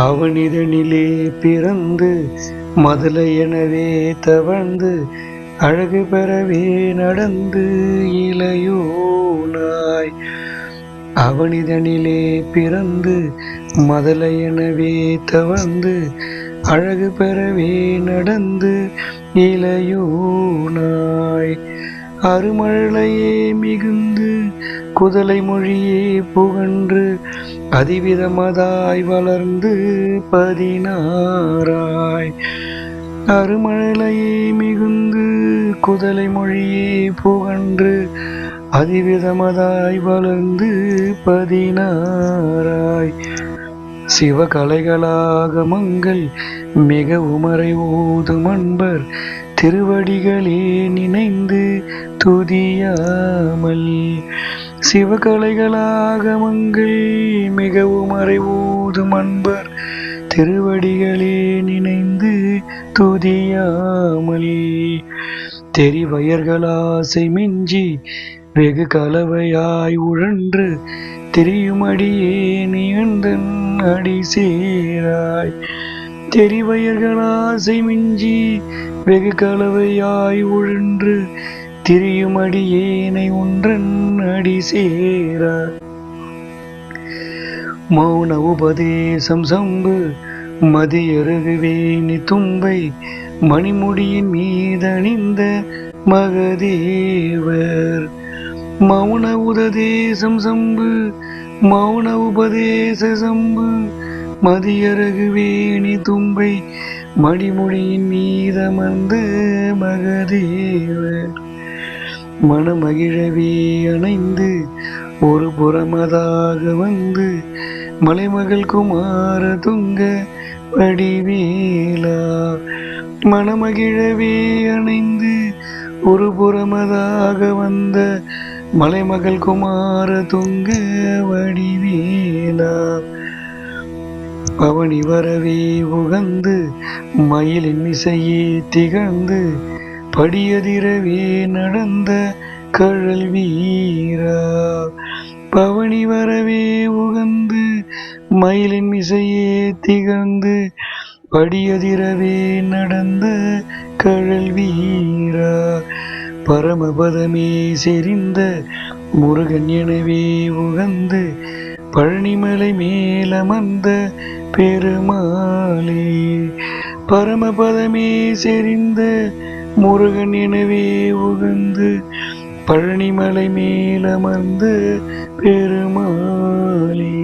அவனிதனிலே பிறந்து மதுளை எனவே தவழ்ந்து அழகு பெறவே நடந்து இளையோனாய். அவனிதனிலே பிறந்து மதுளை எனவே தவழ்ந்து அழகு பெறவே நடந்து இளையோனாய். அருமழையே மிகுந்து குதலை மொழியே புகன்று அதிவிதமதாய் வளர்ந்து 16ஆய். அருமழையே மிகுந்து குதலை மொழியே புகன்று அதிவிதமதாய் வளர்ந்து 16ஆய். சிவகலைகளாகமங்கள் மிக உமரை ஓதும் அன்பர் திருவடிகளே நினைந்து துதியாமல். சிவகலைகளாகமங்கள் மிக உமரை ஓதும் அன்பர் திருவடிகளே நினைந்து துதியாமல். தெரிவயர்களாசை மிஞ்சி வெகு கலவையாய் உழன்று திரியுமடியே நீந்தன் அடி சேராய். தெரிவயர்களாசை மிஞ்சி வெகு கலவையாய் உழன்று திரியுமடியேனை ஒன்றன் அடி சேராய். மௌன உபதேசம் சம்பு மதியருகுவேணி தும்பை மணிமுடியின் மீதணிந்த மகதேவர். மௌன உபதேசம் சம்பு மௌன உபதேச சம்பு மதியருகுவேணி தும்பை மணிமுடியின் மீதமர்ந்த மகதேவர். மனமகிழவே அணைந்து ஒரு புறமதாக வந்து மலைமகள் குமார துங்க வடிவேலா. மனமகிழவே அணைந்து ஒரு புறமதாக வந்த மலைமகள் குமார துங்க வடிவேலா. பவனி வரவே உகந்து மயிலின் இசையே திகழ்ந்து படியதிரவே நடந்த கழல் வீரா. பவனி வரவே உகந்து மயிலின் இசையே திகழ்ந்து படியதிரவே நடந்த கழல் வீரா. பரமபதமே செறிந்த முருகன் எனவே உகந்து பழனிமலை மேலமர்ந்த பெருமாளே. பரமபதமே செறிந்த முருகன் எனவே உகந்து பழனிமலை மேலமர்ந்த பெருமாளே.